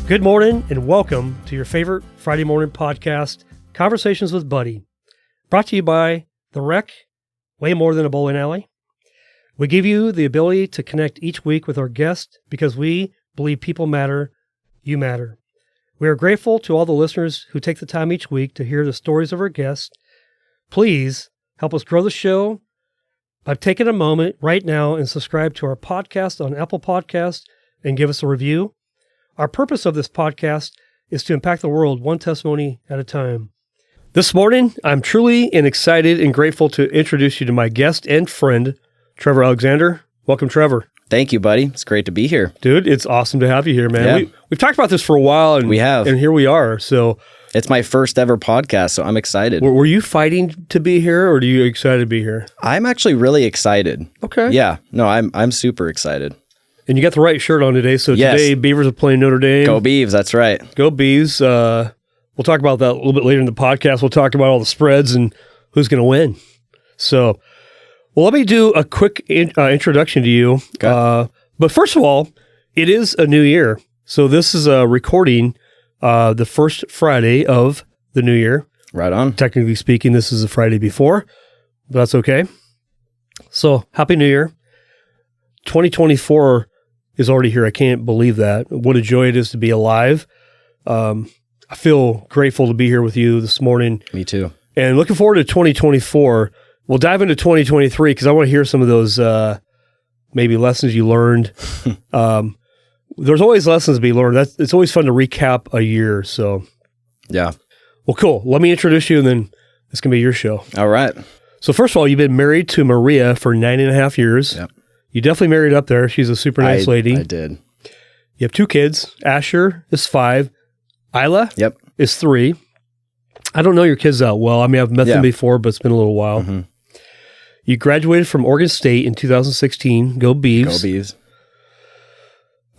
Good morning and welcome to your favorite Friday morning podcast, Conversations with Buddy, brought to you by The Rec, way more than a bowling alley. We give you the ability to connect each week with our guest because we believe people matter, you matter. We are grateful to all the listeners who take the time each week to hear the stories of our guests. Please help us grow the show by taking a moment right now and subscribe to our podcast on Apple Podcasts and give us a review. Our purpose of this podcast is to impact the world one testimony at a time. This morning, I'm truly excited and grateful to introduce you to my guest and friend, Trevor Alexander. Welcome, Trevor. Thank you, buddy. It's great to be here. Dude, it's awesome to have you here, man. Yeah. We've talked about this for a while, and we have, and here we are. So it's my first ever podcast, so I'm excited. Were you fighting to be here, or are you excited to be here? I'm actually really excited. Okay. Yeah. No, I'm super excited. And you got the right shirt on today. So today, Beavers are playing Notre Dame. Go Beavs. That's right. Go Beavs. We'll talk about that a little bit later in the podcast. We'll talk about all the spreads and who's going to win. So, well, let me do a quick introduction to you. Okay. But first of all, it is a new year. So this is a recording the first Friday of the new year. Right on. Technically speaking, this is the Friday before, but that's okay. So, Happy New Year. 2024 is already here. I can't believe that. What a joy it is to be alive. I feel grateful to be here with you this morning. Me too. And looking forward to 2024. We'll dive into 2023 because I want to hear some of those maybe lessons you learned. There's always lessons to be learned. It's always fun to recap a year. So, yeah. Well, cool. Let me introduce you, and then it's going to be your show. All right. So first of all, you've been married to Maria for 9.5 years. Yep. You definitely married up there. She's a super nice lady. I did. You have 2 kids. Asher is 5. Isla is 3. I don't know your kids that well. I mean, I've met them before, but it's been a little while. Mm-hmm. You graduated from Oregon State in 2016. Go Beavs. Go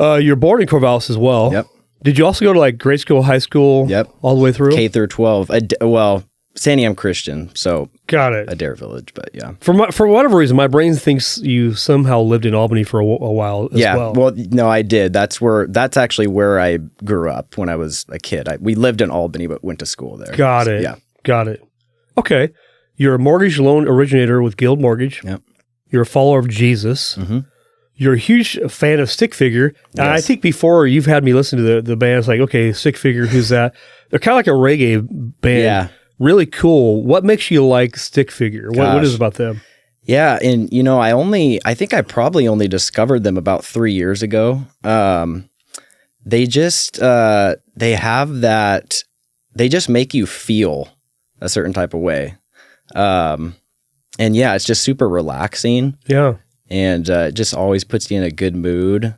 Beavs. You're born in Corvallis as well. Yep. Did you also go to like grade school, high school? Yep. All the way through? K through 12. Sandy, Christian, so got it. Adair Village, but yeah. For whatever reason, my brain thinks you somehow lived in Albany for a while as well. Well, no, I did. That's actually where I grew up when I was a kid. We lived in Albany, but went to school there. Got it. Yeah. Got it. Okay. You're a mortgage loan originator with Guild Mortgage. Yep. You're a follower of Jesus. Mm-hmm. You're a huge fan of Stick Figure. Yes. And I think before you've had me listen to the bands like, okay, Stick Figure, who's that? They're kind of like a reggae band. Yeah. Really cool. What makes you like Stick Figure? What is it about them? Yeah, and I think I probably only discovered them about 3 years ago. They just they have that. They just make you feel a certain type of way, and yeah, it's just super relaxing. Yeah, and it just always puts you in a good mood.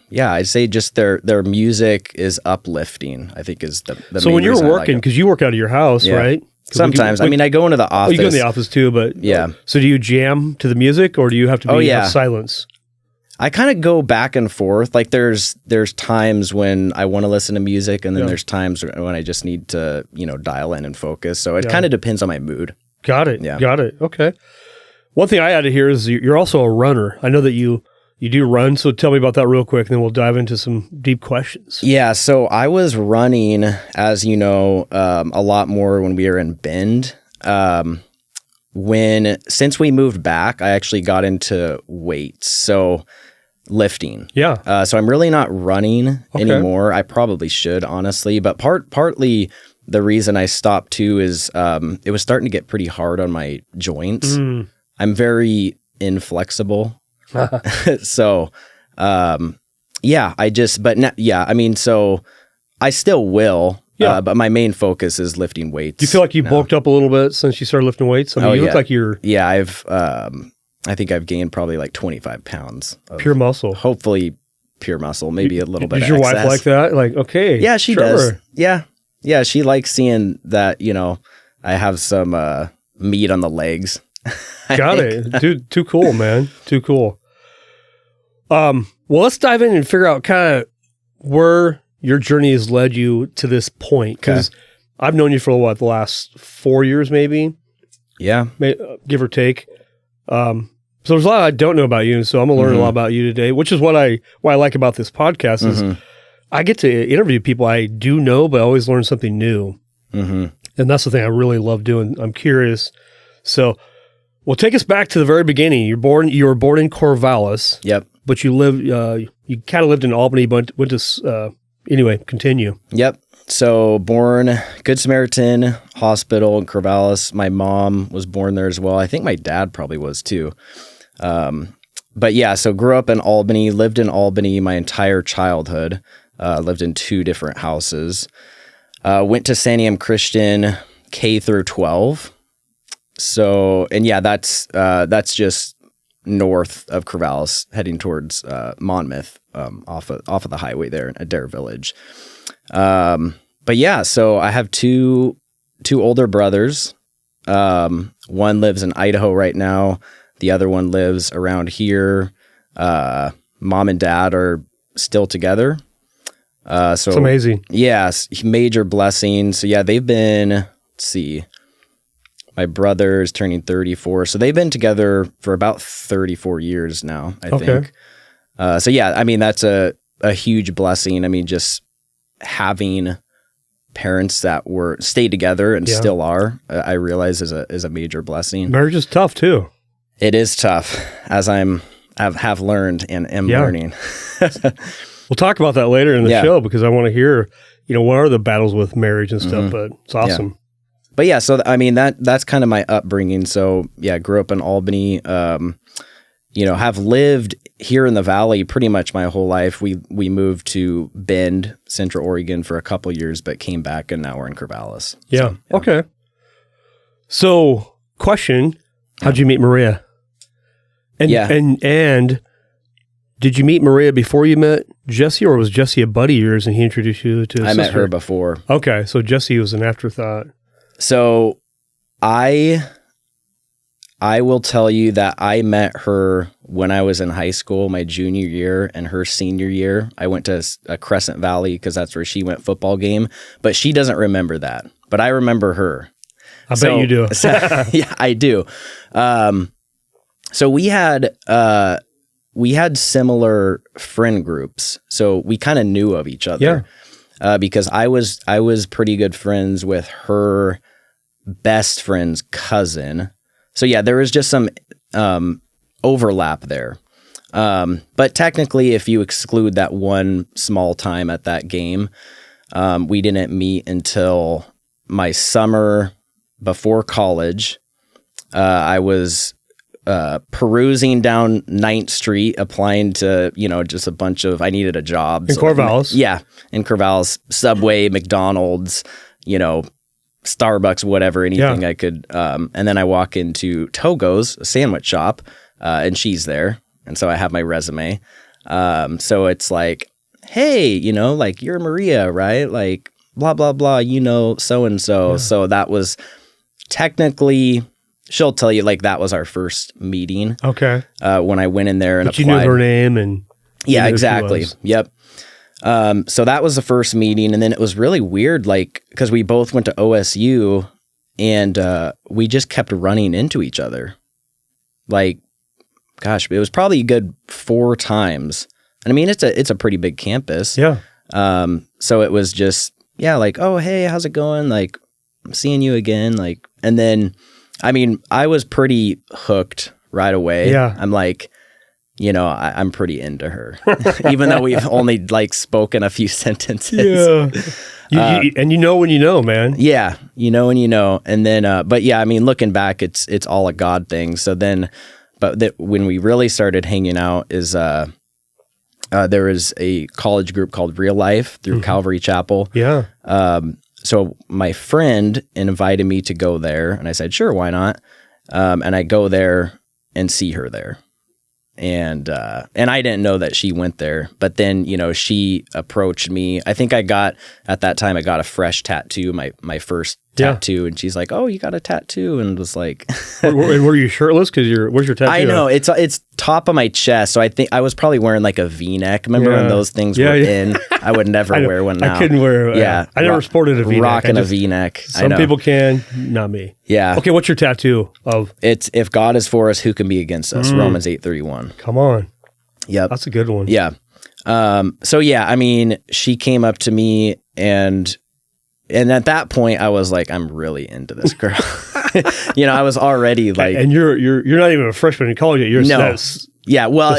Yeah, I'd say just their music is uplifting, I think is the so when you're working, because you work out of your house, right? Sometimes. I mean, I go into the office. Oh, you go in the office too, but yeah. So do you jam to the music or do you have to have silence? I kind of go back and forth. Like there's times when I want to listen to music and then there's times when I just need to, dial in and focus. So it kind of depends on my mood. Got it. Yeah. Got it. Okay. One thing I added here is you're also a runner. I know that you do run, so tell me about that real quick, and then we'll dive into some deep questions. Yeah, so I was running, as you know, a lot more when we were in Bend. Since we moved back, I actually got into weights, so lifting. Yeah. So I'm really not running anymore. I probably should, honestly, but partly the reason I stopped too is it was starting to get pretty hard on my joints. I'm very inflexible. So, so I still will, but my main focus is lifting weights. Do you feel like you bulked up a little bit since you started lifting weights? I mean, you look like you're... Yeah, I think I've gained probably like 25 pounds. Of pure muscle. Hopefully pure muscle, maybe a little bit of excess. Does your wife like that? Like, okay. Yeah, she Trevor. does. Yeah. Yeah, she likes seeing that, I have some meat on the legs. Got it. Dude, too cool, man. Too cool. Well, let's dive in and figure out kind of where your journey has led you to this point. Because I've known you for the last 4 years, maybe. Yeah. Give or take. So there's a lot I don't know about you, and so I'm gonna learn a lot about you today, which is what I like about this podcast is I get to interview people I do know, but I always learn something new. Mm-hmm. And that's the thing I really love doing. I'm curious. So, well, take us back to the very beginning. You were born in Corvallis. Yep. But you kind of lived in Albany, but went to, anyway, continue. Yep. So born Good Samaritan Hospital in Corvallis. My mom was born there as well. I think my dad probably was too. But yeah, so grew up in Albany, lived in Albany my entire childhood, lived in 2 different houses. Went to Santiam Christian K through 12. So, and yeah, that's just north of Corvallis, heading towards Monmouth, off of the highway there in Adair Village. But yeah, so I have two older brothers. One lives in Idaho right now. The other one lives around here. Mom and dad are still together. So it's amazing. Yes, major blessing. So yeah, they've been, let's see, my brother's turning 34. So they've been together for about 34 years now, I think. So yeah, I mean, that's a huge blessing. I mean, just having parents that stayed together and still are, I realize is a major blessing. Marriage is tough too. It is tough, as have learned and am learning. We'll talk about that later in the show because I want to hear, what are the battles with marriage and stuff, but it's awesome. Yeah. But yeah, so I mean, that's kind of my upbringing. So yeah, grew up in Albany, have lived here in the Valley pretty much my whole life. We moved to Bend, Central Oregon for a couple years, but came back and now we're in Corvallis. Yeah. So, yeah. Okay. So question, how'd you meet Maria? And did you meet Maria before you met Jesse, or was Jesse a buddy of yours and he introduced you to his sister? Met her before. Okay. So Jesse was an afterthought. So I will tell you that I met her when I was in high school, my junior year, and her senior year. I went to a Crescent Valley because that's where she went football game, but she doesn't remember that. But I remember her. I bet you do. Yeah, I do. So we had similar friend groups, so we kind of knew of each other. Yeah. Because I was pretty good friends with her best friend's cousin. So yeah, there was just some overlap there. But technically, if you exclude that one small time at that game, we didn't meet until my summer before college. I was perusing down 9th Street, applying to, just a bunch of, I needed a job. In Corvallis? Yeah, in Corvallis, Subway, McDonald's, Starbucks, whatever, anything I could. And then I walk into Togo's, a sandwich shop, and she's there. And so I have my resume. So it's like, hey, you're Maria, right? Like, blah, blah, blah, so-and-so. Yeah. So that was technically, she'll tell you, that was our first meeting. Okay. When I went in there and applied. You knew her name and... Yeah, exactly. Yep. So that was the first meeting, and then it was really weird, because we both went to OSU, and we just kept running into each other. It was probably a good 4 times. And I mean, it's a pretty big campus. Yeah. So it was just, oh, hey, how's it going? I'm seeing you again. And then, I mean, I was pretty hooked right away. Yeah. I'm I'm pretty into her, even though we've only spoken a few sentences. Yeah. And when you know, man. Yeah. When you know. And then, but yeah, I mean, looking back, it's all a God thing. So then, when we really started hanging out is, there was a college group called Real Life through Calvary Chapel. Yeah. So my friend invited me to go there, and I said, sure, why not? And I go there and see her there. And I didn't know that she went there, but then, she approached me. I think at that time I got a fresh tattoo, my first tattoo. And she's like, oh, you got a tattoo? And was like, and were you shirtless? Where's your tattoo? I know it's top of my chest. So I think I was probably wearing a V-neck. Remember when those things were in? I would never wear one now. I couldn't wear I never sported a V-neck. Rocking a V-neck. Some people can, not me. Yeah. Okay, what's your tattoo of? It's if God is for us, who can be against us? Romans 8:31. Come on. Yep. That's a good one. Yeah. So yeah, I mean, she came up to me and at that point I was like, I'm really into this girl. I was already like, and you're not even a freshman in college yet. You're yeah. Well,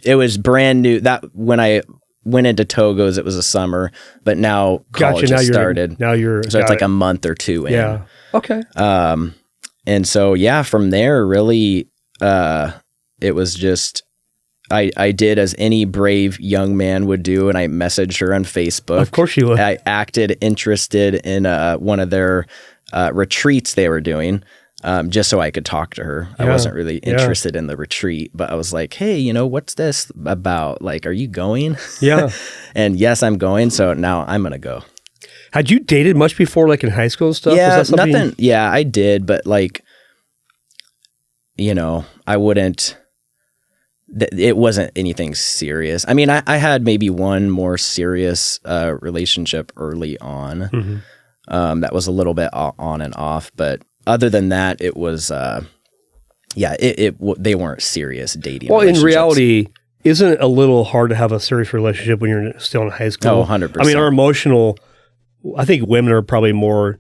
it was brand new. That when I went into Togo's, it was a summer, but now college has started. So it's like a month or two in. Yeah. Okay. And so, yeah, from there, really, it was just, I did as any brave young man would do, and I messaged her on Facebook. Of course you would. I acted interested in one of their retreats they were doing, just so I could talk to her. I wasn't really interested in the retreat, but I was like, hey, what's this about? Like, are you going? Yeah. And yes, I'm going. So now I'm going to go. Had you dated much before, like in high school and stuff? Yeah, nothing. Yeah, I did, but like, I wouldn't. It wasn't anything serious. I mean, I had maybe one more serious relationship early on. Mm-hmm. That was a little bit on and off, but other than that, it was, they weren't serious dating. Well, in reality, isn't it a little hard to have a serious relationship when you're still in high school? Oh, 100%. I mean, I think women are probably more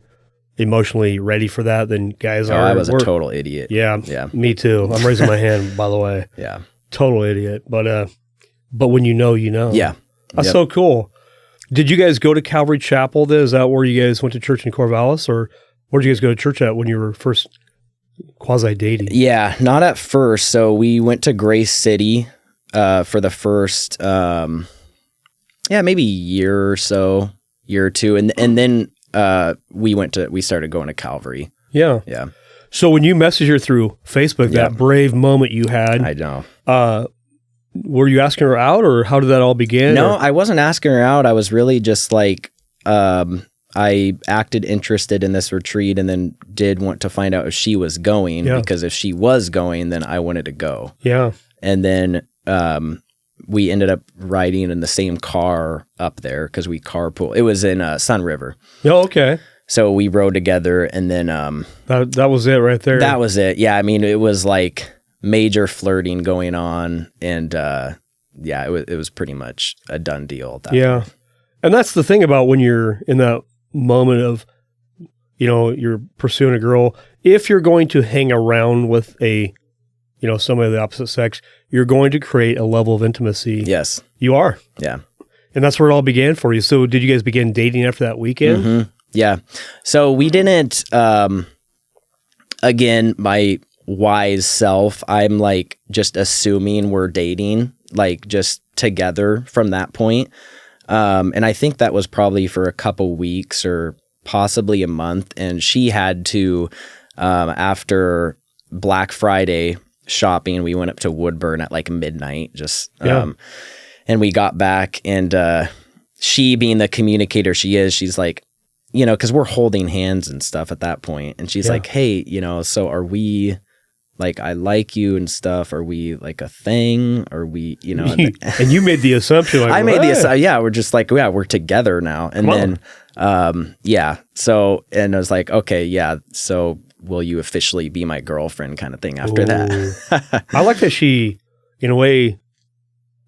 emotionally ready for that than guys are. I was a total idiot. Yeah. Me too. I'm raising my hand, by the way. Yeah. Total idiot. But when you know, you know. Yeah. That's so cool. Did you guys go to Calvary Chapel then? Is that where you guys went to church in Corvallis, or where did you guys go to church at when you were first quasi-dating? Yeah, not at first. So we went to Grace City for the first, maybe year or two. And then we started going to Calvary. Yeah. Yeah. So when you messaged her through Facebook, that brave moment you had. I know. Were you asking her out, or how did that all begin? No, I wasn't asking her out. I was really just like, I acted interested in this retreat and then did want to find out if she was going, because if she was going, then I wanted to go. Yeah. And then we ended up riding in the same car up there because we carpool. It was in Sun River. Oh, okay. So we rode together, and then that was it right there. That was it. Yeah, I mean, it was like major flirting going on, and it was pretty much a done deal at that point. And that's the thing about when you're in that moment of, you're pursuing a girl. If you're going to hang around with somebody of the opposite sex, you're going to create a level of intimacy. Yes. You are. Yeah. And that's where it all began for you. So did you guys begin dating after that weekend? Mm-hmm. Yeah. So we didn't, again, my wise self, I'm like just assuming we're dating, like just together from that point. And I think that was probably for a couple weeks or possibly a month. And she had to, after Black Friday shopping, we went up to Woodburn at like midnight, and we got back, and she, being the communicator she is, she's like, because we're holding hands and stuff at that point. And she's like, hey, so are we, like, I like you and stuff. Are we like a thing? Are we, And you made the assumption. Like, I made the assumption. We're just like, we're together now. And then, So, and I was like, okay, so will you officially be my girlfriend kind of thing after that? I like that she, in a way,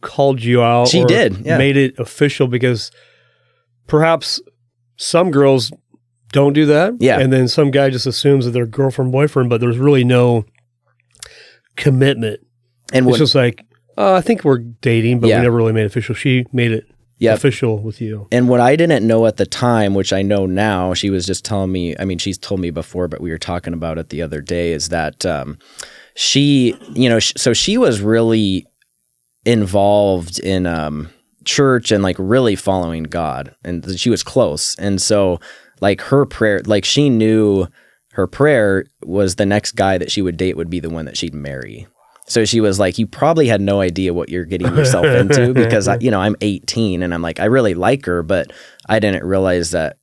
called you out. She did. Yeah. Made it official, because perhaps some girls don't do that. Yeah. And then some guy just assumes that they're girlfriend, boyfriend, but there's really no commitment. And it's just like, I think we're dating, but we never really made it official. She made it official with you. And what I didn't know at the time, which I know now, she was just telling me, I mean, she's told me before, but we were talking about it the other day, is that she, so she was really involved in church and like really following God, and she was close. And so like her prayer, like she knew her prayer was the next guy that she would date would be the one that she'd marry. So she was like, you probably had no idea what you're getting yourself into, because I'm 18 and I'm like, I really like her, but I didn't realize that,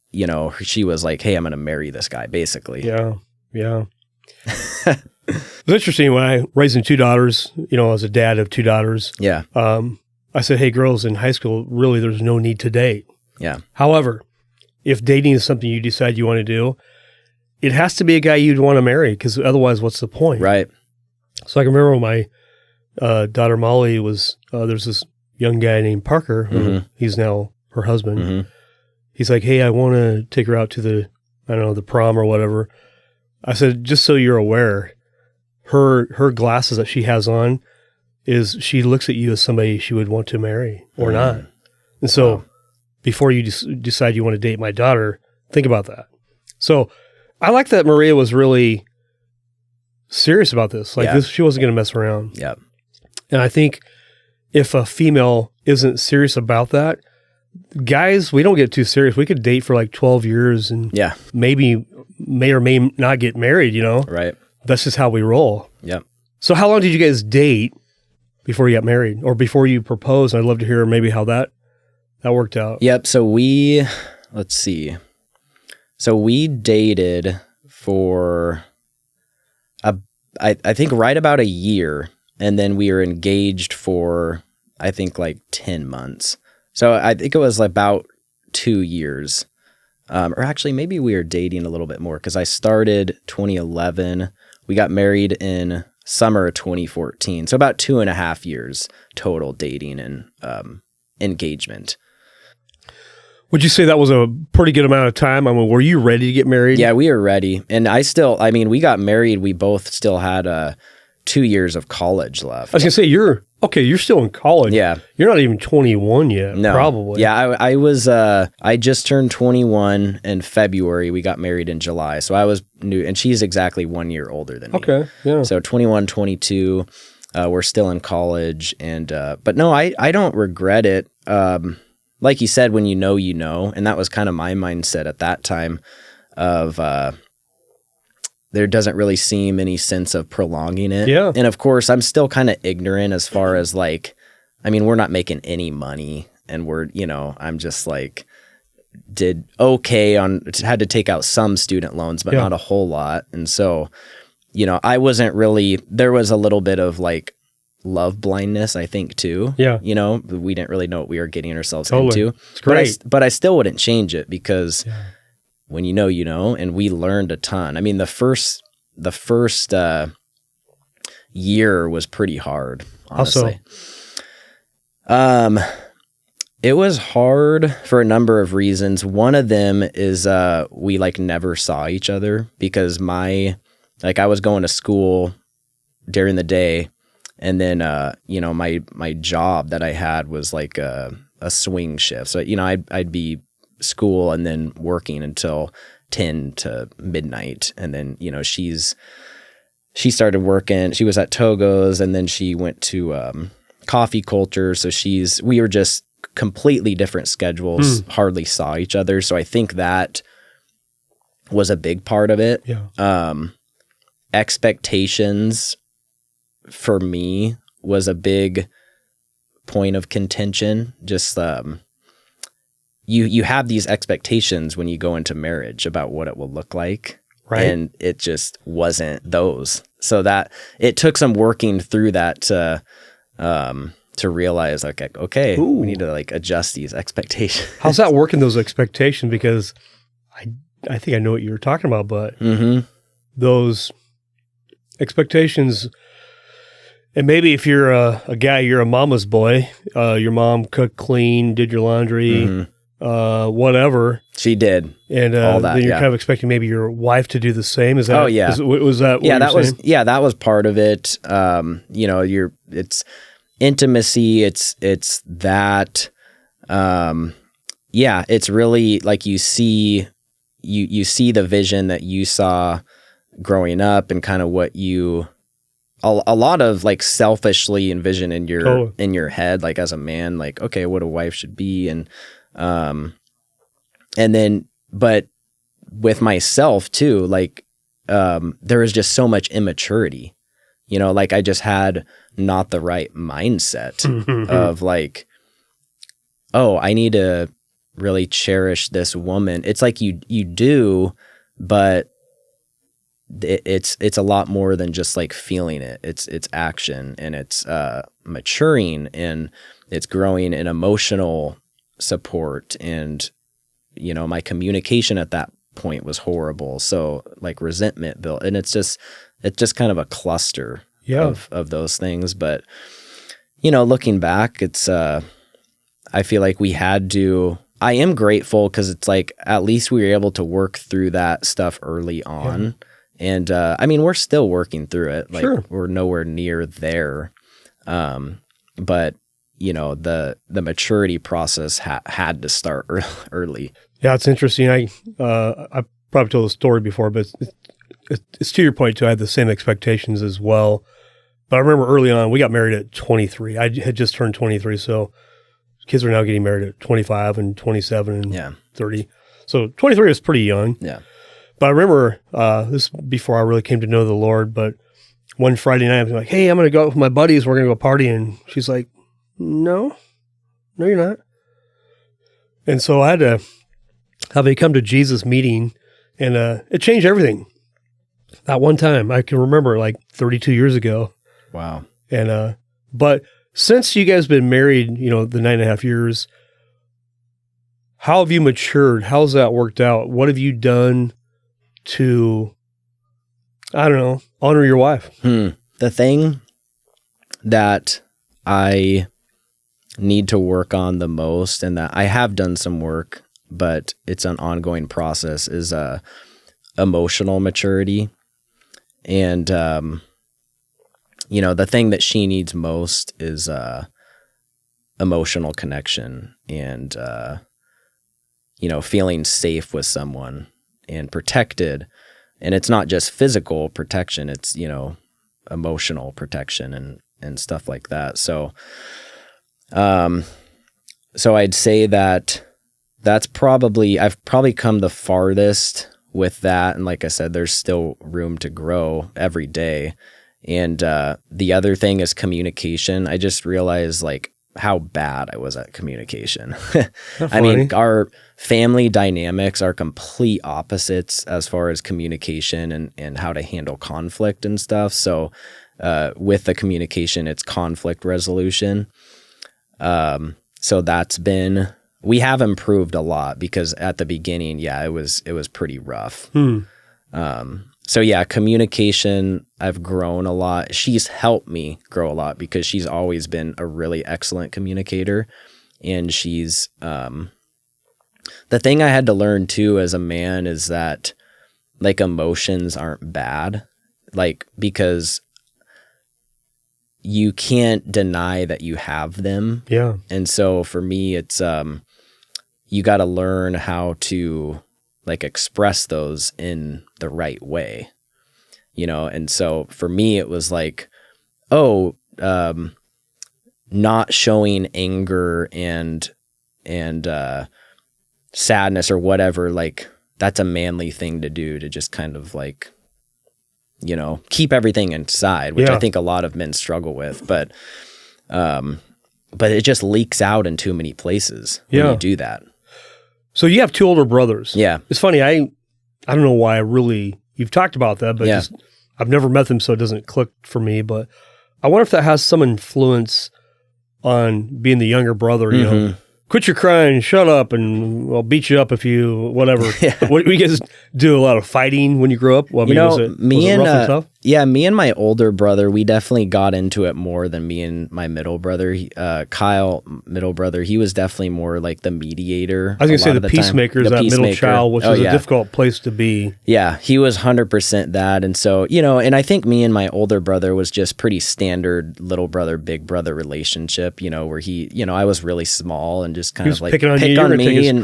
she was like, hey, I'm going to marry this guy, basically. Yeah. Yeah. It's interesting when I raising two daughters, as a dad of two daughters. Yeah. I said, hey, girls in high school, really, there's no need to date. Yeah. However, if dating is something you decide you want to do, it has to be a guy you'd want to marry, because otherwise, what's the point? Right. So I can remember when my daughter Molly was, there's this young guy named Parker, who he's now her husband. He's like, hey, I want to take her out to the prom or whatever. I said, just so you're aware, her glasses that she has on is she looks at you as somebody she would want to marry or not. And so before you decide you want to date my daughter, think about that. So I like that Maria was really serious about this. Like this, she wasn't going to mess around. Yeah. And I think if a female isn't serious about that, guys, we don't get too serious. We could date for like 12 years and maybe may or may not get married, Right. That's just how we roll. Yep. So how long did you guys date before you got married or before you proposed? I'd love to hear maybe how that worked out. Yep. So let's see. So we dated for, I think right about a year. And then we were engaged for, I think, like 10 months. So I think it was about 2 years. Or actually, maybe we were dating a little bit more because I started 2011. We got married in summer of 2014. So about 2.5 years total dating and engagement. Would you say that was a pretty good amount of time? I mean, were you ready to get married? Yeah, we were ready. And we got married. We both still had 2 years of college left. I was going to say, you're still in college. Yeah. You're not even 21 yet, no. probably. Yeah, I just turned 21 in February. We got married in July. So I was new, and she's exactly 1 year older than me. Okay, yeah. So 21, 22, we're still in college. And but no, I don't regret it. Like you said, when you know, and that was kind of my mindset at that time of there doesn't really seem any sense of prolonging it. Yeah. And of course, I'm still kind of ignorant as far as like, I mean, we're not making any money and I'm just like, did okay had to take out some student loans, but not a whole lot. And so, I wasn't really, there was a little bit of like love blindness, I think too. Yeah. We didn't really know what we were getting ourselves into. It's great. But I still wouldn't change it because when you know, and we learned a ton. I mean, the first year was pretty hard, honestly. It was hard for a number of reasons. One of them is we like never saw each other because I was going to school during the day, and then my job that I had was like a swing shift. So I'd be school and then working until 10 to midnight, and then she started working. She was at Togo's, and then she went to Coffee Culture. So we were just completely different schedules, hardly saw each other. So I think that was a big part of it. Yeah. Expectations for me was a big point of contention. Just you have these expectations when you go into marriage about what it will look like. Right. And it just wasn't those. So that it took some working through that to realize, like, okay, we need to like adjust these expectations. How's that working, those expectations? Because I think I know what you were talking about, but those expectations, and maybe if you're a guy, you're a mama's boy, your mom cooked, clean, did your laundry, whatever. She did. And all that, then you're kind of expecting maybe your wife to do the same. Is that? Oh yeah. Was that? What that was part of it. It's intimacy. It's that. It's really like you see the vision that you saw growing up, and kind of what you a lot of like selfishly envision in your head, like as a man, like, okay, what a wife should be, and then, but with myself too, like, there was just so much immaturity, like I just had not the right mindset of like, oh, I need to really cherish this woman. It's like you do, but it's a lot more than just like feeling it. It's action, and it's maturing, and it's growing in emotional support. And my communication at that point was horrible, so like resentment built, and it's just kind of a cluster of those things. But looking back, it's I feel like we had to, I am grateful because it's like, at least we were able to work through that stuff early on. Yeah. And, I mean, we're still working through it. Like we're nowhere near there. But you know, the maturity process had to start early. Yeah. It's interesting. I probably told the story before, but it's to your point too. I had the same expectations as well. But I remember early on, we got married at 23. I had just turned 23. So kids are now getting married at 25 and 27 and 30. So 23 is pretty young. Yeah. But I remember this before I really came to know the Lord. But one Friday night, I was like, hey, I'm going to go out with my buddies. We're going to go party. And she's like, no, you're not. And so I had to have a come to Jesus meeting, and it changed everything. That one time, I can remember like 32 years ago. Wow. And but since you guys been married, you know, the 9.5 years, how have you matured? How's that worked out? What have you done to, I don't know, honor your wife? The thing that I need to work on the most, and that I have done some work, but it's an ongoing process, is emotional maturity. And, you know, the thing that she needs most is emotional connection and, you know, feeling safe with someone and protected. And it's not just physical protection, it's, you know, emotional protection and stuff like that. So, so I'd say that I've probably come the farthest with that. And like I said, there's still room to grow every day. And, the other thing is communication. I just realized like how bad I was at communication. I mean, our family dynamics are complete opposites as far as communication and how to handle conflict and stuff. So, with the communication, it's conflict resolution. So we have improved a lot, because at the beginning, it was pretty rough. So yeah, communication, I've grown a lot. She's helped me grow a lot because she's always been a really excellent communicator. And she's, the thing I had to learn too as a man is that like emotions aren't bad, like, because you can't deny that you have them. Yeah. And so for me, it's, you got to learn how to like express those in the right way, you know? And so for me, it was like, not showing anger and sadness or whatever, like that's a manly thing to do, to just kind of like, you know, keep everything inside, which I think a lot of men struggle with, but it just leaks out in too many places when you do that. So you have two older brothers. Yeah. It's funny. I don't know why you've talked about that, but I've never met them, so it doesn't click for me, but I wonder if that has some influence on being the younger brother, you know, quit your crying, shut up, and I'll beat you up if you, whatever. What, you guys do a lot of fighting when you grew up? Well, I mean, was it rough and tough? Yeah, me and my older brother, we definitely got into it more than me and my middle brother. Kyle, middle brother, he was definitely more like the mediator. I was going to say the peacemaker is that middle child, which is a difficult place to be. Yeah, he was 100% that. And so, you know, and I think me and my older brother was just pretty standard little brother, big brother relationship, you know, where he, you know, I was really small and just kind of like pick on me and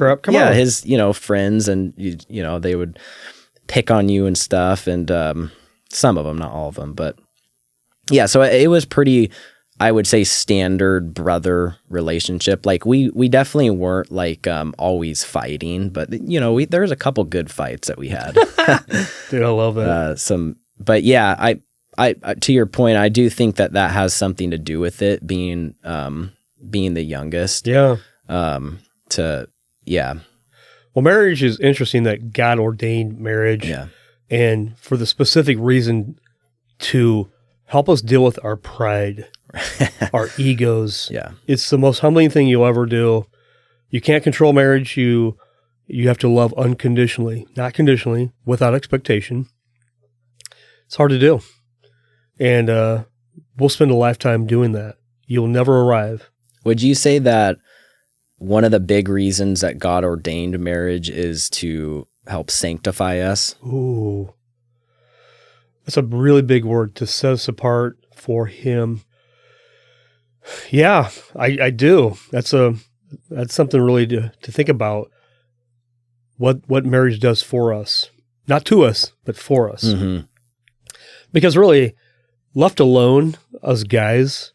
his, you know, friends, and you know, they would pick on you and stuff, and some of them, not all of them, but yeah, so it was pretty, I would say, standard brother relationship. Like we definitely weren't like always fighting, but you know, there was a couple good fights that we had. Dude, I love that. But yeah, I to your point, I do think that has something to do with it being the youngest. Yeah. Well, marriage is interesting, that God ordained marriage. Yeah. And for the specific reason to help us deal with our pride, our egos. Yeah. It's the most humbling thing you'll ever do. You can't control marriage. You have to love unconditionally, not conditionally, without expectation. It's hard to do. And we'll spend a lifetime doing that. You'll never arrive. Would you say that one of the big reasons that God ordained marriage is to help sanctify us. Ooh. That's a really big word, to set us apart for him. Yeah, I do. That's something really to think about. What marriage does for us. Not to us, but for us. Mm-hmm. Because really, left alone, us guys,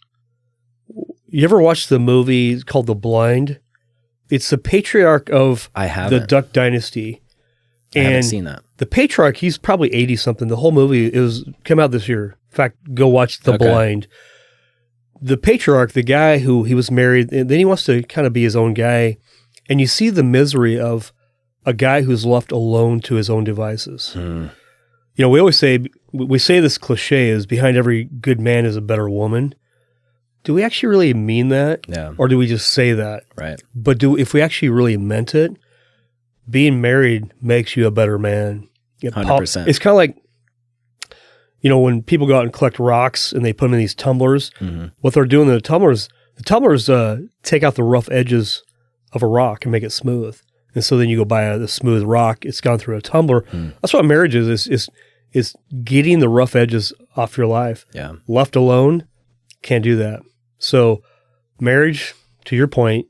you ever watched the movie called The Blind? It's the patriarch of the Duck Dynasty. I haven't seen that. The patriarch, he's probably 80-something. The whole movie came out this year. In fact, go watch The Blind. The patriarch, the guy who he was married, and then he wants to kind of be his own guy. And you see the misery of a guy who's left alone to his own devices. You know, we say this cliche is behind every good man is a better woman. Do we actually really mean that? Yeah. Or do we just say that? Right. But if we actually really meant it, being married makes you a better man. 100%. It's kind of like, you know, when people go out and collect rocks and they put them in these tumblers, what they're doing in the tumblers take out the rough edges of a rock and make it smooth. And so then you go buy the smooth rock. It's gone through a tumbler. That's what marriage is getting the rough edges off your life. Yeah. Left alone, can't do that. So marriage, to your point,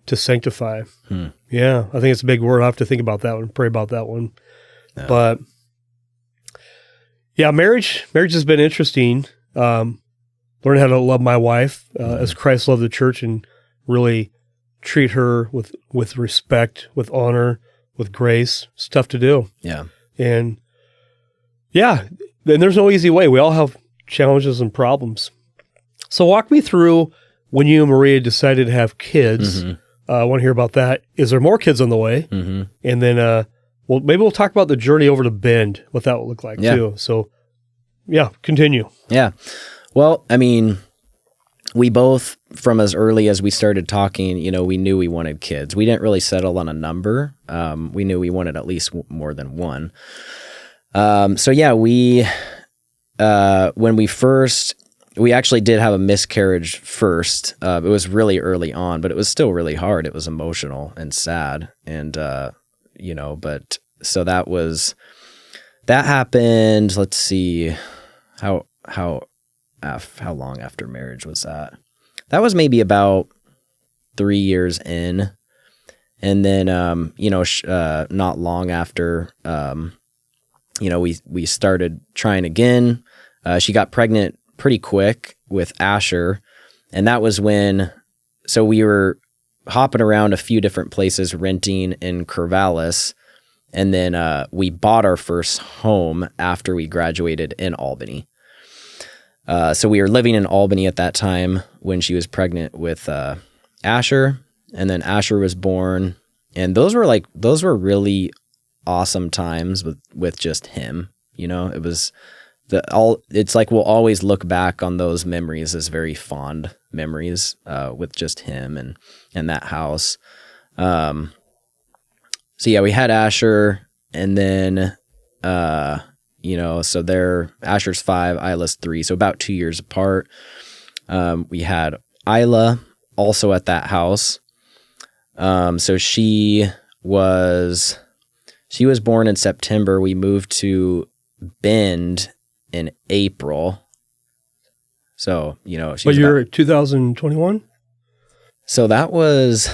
to sanctify. Yeah, I think it's a big word. I have to think about that one, pray about that one. Yeah. But yeah, marriage has been interesting. Learning how to love my wife as Christ loved the church and really treat her with respect, with honor, with grace. It's tough to do. Yeah. And yeah, and there's no easy way. We all have challenges and problems. So walk me through when you and Maria decided to have kids. I want to hear about that. Is there more kids on the way? And then, maybe we'll talk about the journey over to Bend, what that would look like too. So yeah, continue. Yeah. Well, I mean, we both, from as early as we started talking, you know, we knew we wanted kids. We didn't really settle on a number. We knew we wanted at least more than one. So yeah, when we actually did have a miscarriage first. It was really early on, but it was still really hard. It was emotional and sad. And, you know, but so that happened. Let's see how long after marriage was that? That was maybe about 3 years in. And then, you know, not long after, you know, we started trying again. She got pregnant pretty quick with Asher. And that was so we were hopping around a few different places, renting in Corvallis. And then we bought our first home after we graduated in Albany. So we were living in Albany at that time when she was pregnant with Asher. And then Asher was born. And those were really awesome times with just him. You know, it was it's like we'll always look back on those memories as very fond memories with just him and that house. So yeah, we had Asher, and then you know, so Asher's 5, Isla's 3, so about 2 years apart. We had Isla also at that house. So she was born in September. We moved to Bend in April. So, you know, But you're 2021? So that was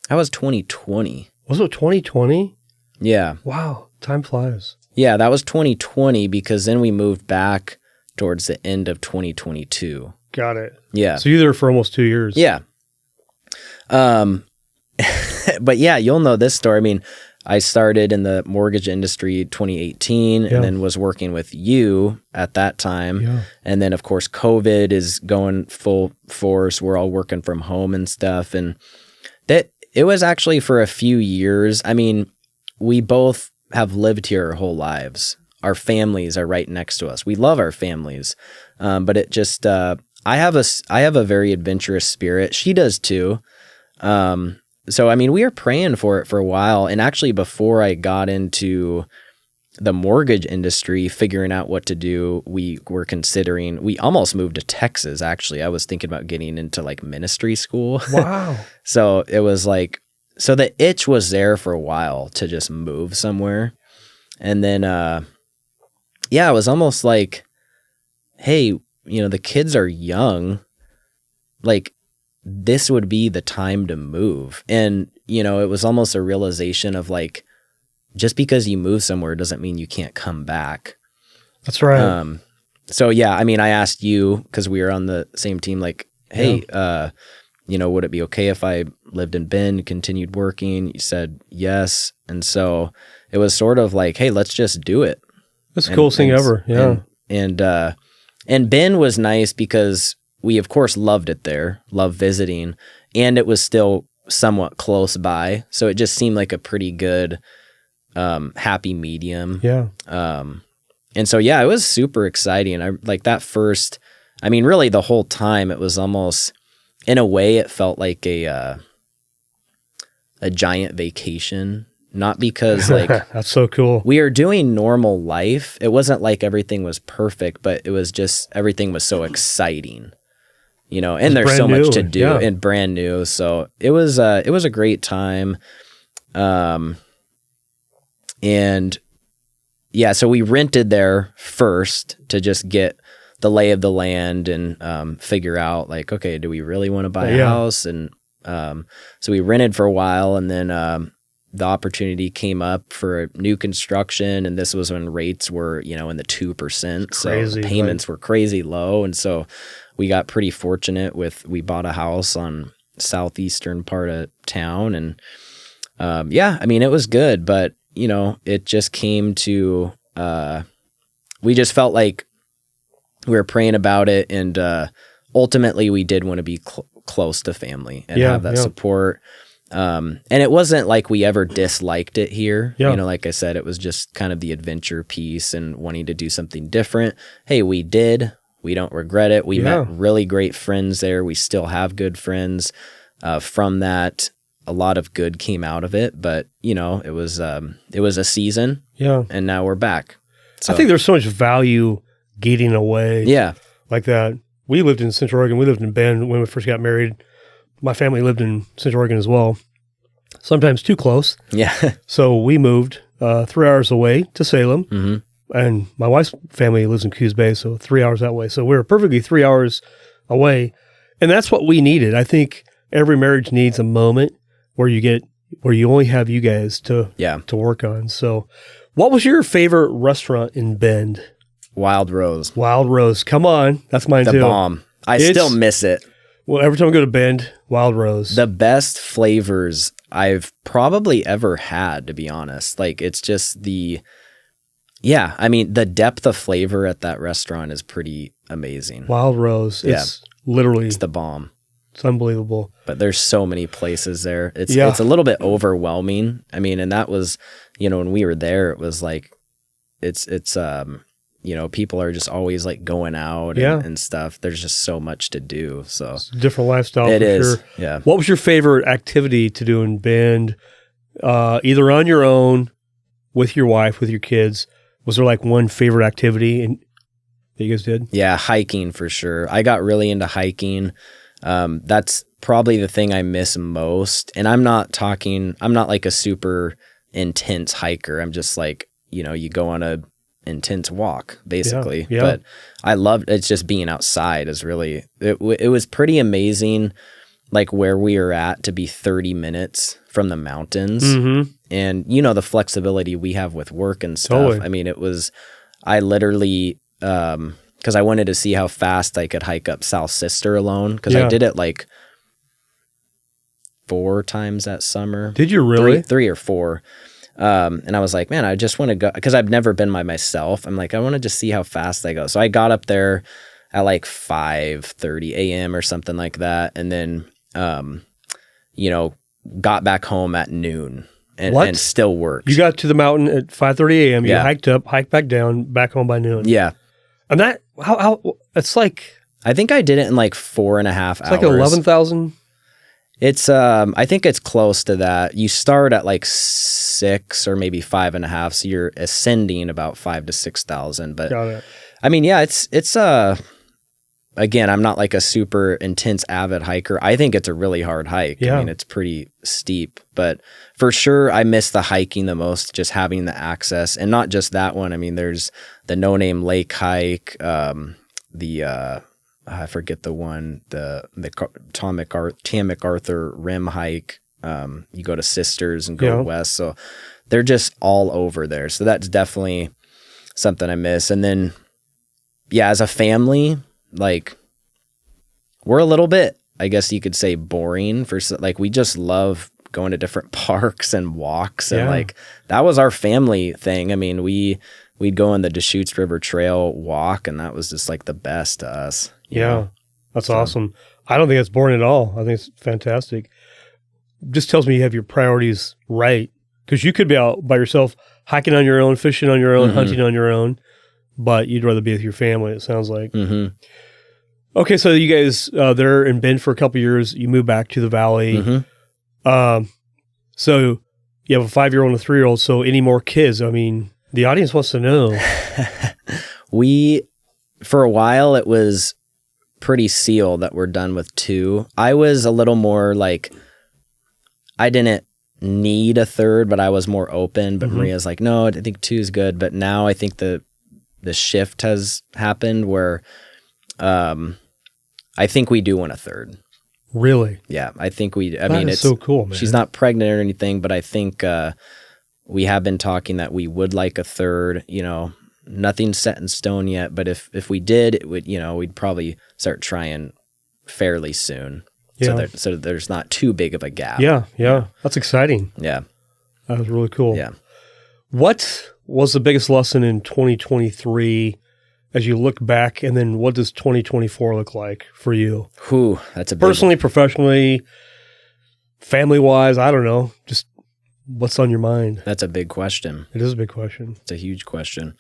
2020. Was it 2020? Yeah. Wow, time flies. Yeah, that was 2020 because then we moved back towards the end of 2022. Got it. Yeah. So you're there for almost 2 years. Yeah. But yeah, you'll know this story. I mean, I started in the mortgage industry 2018 and then was working with you at that time. Yeah. And then, of course, COVID is going full force. We're all working from home and stuff. And it was actually for a few years. I mean, we both have lived here our whole lives. Our families are right next to us. We love our families. But it just, I have a very adventurous spirit. She does too. So, I mean, we were praying for it for a while. And actually, before I got into the mortgage industry, figuring out what to do. We almost moved to Texas, actually. I was thinking about getting into like ministry school. Wow. So it was like, so the itch was there for a while to just move somewhere. And then, it was almost like, hey, the kids are young. Like, this would be the time to move. And, it was almost a realization of like, just because you move somewhere doesn't mean you can't come back. That's right. So yeah, I mean, I asked you, because we were on the same team, like, hey, would it be okay if I lived in Bend, continued working? You said yes. And so it was sort of like, hey, let's just do it. That's the coolest thing ever. Yeah. And Bend was nice because we, of course, loved it there, loved visiting, and it was still somewhat close by. So it just seemed like a pretty good happy medium. Yeah. And so, it was super exciting. I like that first, I mean, really the whole time it was almost, in a way, it felt like a giant vacation, not because like, that's so cool. We are doing normal life. It wasn't like everything was perfect, but it was just, everything was so exciting, and there's so much to do and brand new. So it was a great time. So we rented there first to just get the lay of the land and figure out like, okay, do we really want to buy a house? And so we rented for a while, and then the opportunity came up for a new construction, and this was when rates were, in the 2%. So payments were crazy low. And so we got pretty fortunate we bought a house on southeastern part of town. And I mean, it was good, but it just came to, we just felt like we were praying about it. And ultimately we did want to be close to family and have that support. And it wasn't like we ever disliked it here. Like I said, it was just kind of the adventure piece and wanting to do something different. Hey, we did. We don't regret it. We met really great friends there. We still have good friends from that. A lot of good came out of it, but it was a season. Yeah. And now we're back. So, I think there's so much value getting away. Yeah. Like that. We lived in Central Oregon. We lived in Bend when we first got married. My family lived in Central Oregon as well. Sometimes too close. Yeah. So we moved 3 hours away to Salem. Mm-hmm. And my wife's family lives in Coos Bay, so 3 hours that way. So we were perfectly 3 hours away. And that's what we needed. I think every marriage needs a moment where you only have you guys to work on. So what was your favorite restaurant in Bend? Wild Rose. Wild Rose. Come on. That's mine too. The bomb. I still miss it. Well, every time I go to Bend, Wild Rose. The best flavors I've probably ever had, to be honest. Like, it's just the depth of flavor at that restaurant is pretty amazing. Wild Rose. It's literally. It's the bomb. It's unbelievable. But there's so many places there. It's a little bit overwhelming. I mean, and that was, when we were there, it was like, it's people are just always like going out and stuff. There's just so much to do. So it's a different lifestyle. It is. Sure. Yeah. What was your favorite activity to do in Bend? Either on your own, with your wife, with your kids? Was there like one favorite activity that you guys did? Yeah, hiking for sure. I got really into hiking. That's probably the thing I miss most. And I'm not like a super intense hiker. I'm just like, you go on a intense walk basically. Yeah. But I loved it's just being outside is really it was pretty amazing, like where we are at, to be 30 minutes from the mountains. Mm-hmm. And the flexibility we have with work and stuff. Totally. I mean, I literally because I wanted to see how fast I could hike up South Sister alone, because I did it like 4 times that summer. Did you really? 3 or 4. And I was like, man, I just want to go, because I've never been by myself. I'm like, I want to just see how fast I go. So I got up there at like 5:30 a.m. or something like that. And then, got back home at noon and still worked. You got to the mountain at 5:30 a.m. You hiked up, hiked back down, back home by noon. Yeah. And that, how it's like, I think I did it in like 4.5 hours. It's like 11,000. It's I think it's close to that. You start at like 6 or maybe 5.5, so you're ascending about 5,000 to 6,000. But Got it. I mean, yeah, it's again, I'm not like a super intense avid hiker. I think it's a really hard hike. Yeah. I mean, it's pretty steep, but for sure I miss the hiking the most, just having the access. And not just that one. I mean, there's the No Name Lake hike, I forget the one, the Tom MacArthur Rim hike. You go to Sisters and go west. So they're just all over there. So that's definitely something I miss. And then, yeah, as a family, like we're a little bit, I guess you could say, boring for like, we just love going to different parks and walks. And like, that was our family thing. I mean, we'd go on the Deschutes River Trail walk, and that was just like the best to us. You know? That's awesome. I don't think that's boring at all. I think it's fantastic. Just tells me you have your priorities right, because you could be out by yourself, hiking on your own, fishing on your own, hunting on your own, but you'd rather be with your family, it sounds like. Okay, so you guys there in Bend for a couple of years, you moved back to the Valley. So you have a 5-year-old and a 3-year-old, so any more kids? I mean, the audience wants to know. For a while, it was pretty sealed that we're done with 2. I was a little more like, I didn't need a 3rd, but I was more open. But Maria's like, no, I think 2 is good. But now I think the shift has happened where I think we do want a 3rd. Really? Yeah, I think it's so cool, man. She's not pregnant or anything, but I think we have been talking that we would like a 3rd. You know, nothing's set in stone yet, but if we did, it would, we'd probably start trying fairly soon. Yeah. So there's not too big of a gap. Yeah. That's exciting. Yeah. That was really cool. Yeah. What was the biggest lesson in 2023 as you look back, and then what does 2024 look like for you? Whew, that's a big personally, professionally, family-wise, I don't know. Just what's on your mind? That's a big question. It is a big question. It's a huge question.